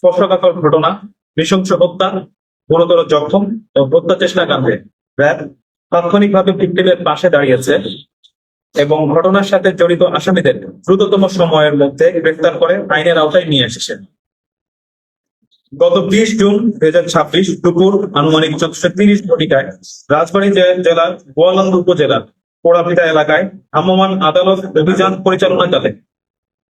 স্পর্শকাতর ঘটনা, নৃশংস হত্যা, গুরুতর জখম ও হত্যা চেষ্টা কাণ্ডে র্যাব তাৎক্ষণিকভাবে ভিক্টিমের পাশে দাঁড়িয়েছে এবং ঘটনার সাথে জড়িত আসামিদের দ্রুততম সময়ের মধ্যে গ্রেফতার করে আইনের আওতায় নিয়ে এসেছে। গত 20 জুন 2026 দুপুর আনুমানিক 4:30 ঘটিকায় রাজবাড়ী জেলার গোয়ালন্দ উপজেলার পোড়াভিটা এলাকায় ভ্রাম্যমাণ আদালত অভিযান পরিচালনাকালে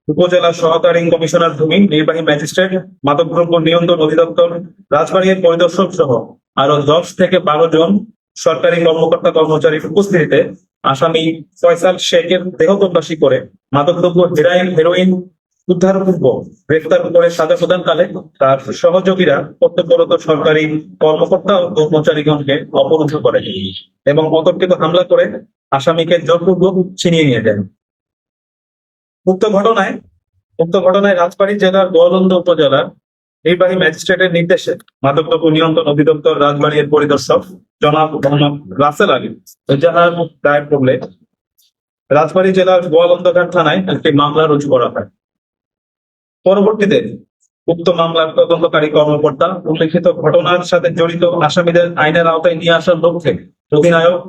উপজেলা সহকারী কমিশনার ভূমি নির্বাহী ম্যাজিস্ট্রেট মাদকদ্রব্য নিয়ন্ত্রণ অধিদপ্তর রাজবাড়ীর পরিদর্শক সহ আরো 10 থেকে 12 জন সরকারি কর্মকর্তা কর্মচারীর উপস্থিতিতে আসামি ফয়সাল শেখের দেহ তল্লাশি করে মাদকদ্রব্য হেরোইন উদ্ধারপূর্বক গ্রেফতার করে সাজা প্রদানকালে তার সহযোগীরা কর্তব্যরত সরকারি কর্মকর্তা ও কর্মচারীগণকে অপহরণ করে এবং অতর্কিত হামলা করে আসামিকে জোরপূর্বক ছিনিয়ে নিয়ে যায়। উক্ত ঘটনায় রাজবাড়ী জেলার গোয়ালন্দ উপজেলার নির্বাহী ম্যাজিস্ট্রেটের নির্দেশে মাদকদ্রব্য নিয়ন্ত্রণ অধিদপ্তর রাজবাড়ীর পরিদর্শক জনাব মোহাম্মদ রাসেল আলী এজাহার দায়ের করলে রাজবাড়ী জেলার গোয়ালন্দঘাট থানায় একটি মামলা রুজু করা হয়। পরবর্তীতে উক্ত মামলার তদন্তকারী কর্মকর্তা উল্লেখিত ঘটনার সাথে জড়িত আসামিদের আইনের আওতায় নিয়ে আসার লক্ষ্যে অধিনায়ক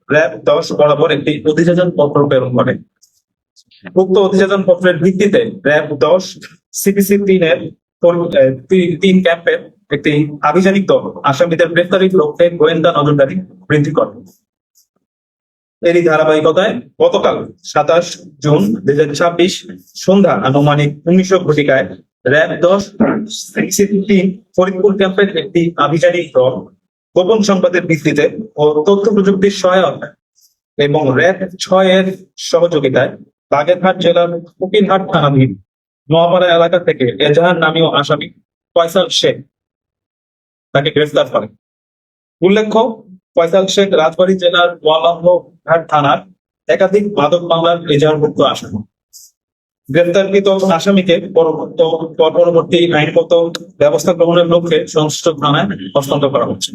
র্যাব 10 বরাবর একটি অভিযোজন পত্র প্রেরণ করে। উক্ত অভিযোজন পত্রের ভিত্তিতে র্যাব 10 সিপিসি 3 ক্যাম্পের একটি আভিযানিক দল আসামিদের গ্রেফতারির লক্ষ্যে গোয়েন্দা নজরদারি বৃদ্ধি করে। এরই ধারাবাহিকতায় গতকাল 27 জুন 2026 সন্ধ্যা আনুমানিক 19 ঘটিকায় র্যাব 10 সিপিসি 3 ফরিদপুর ক্যাম্পের একটি আভিযানিক দল গোপন সংবাদের ভিত্তিতে ও তথ্য প্রযুক্তির সহায়তায় এবং র্যাব 6 এর সহযোগিতায় বাগেরহাট জেলার ফকিরহাট থানাধীন নোয়াপাড়া এলাকা থেকে এজাহার নামীয় আসামি ফয়সাল শেখ তাকে গ্রেফতার করে। উল্লেখ্য, ফয়সাল শেখ রাজবাড়ী জেলার গোয়ালন্দঘাট থানার একাধিক মাদক মামলার এজাহারভুক্ত আসামি। গ্রেফতারকৃত আসামিকে পরবর্তী আইনগত ব্যবস্থা গ্রহণের লক্ষ্যে সংশ্লিষ্ট থানায় হস্তান্তর করা হচ্ছে।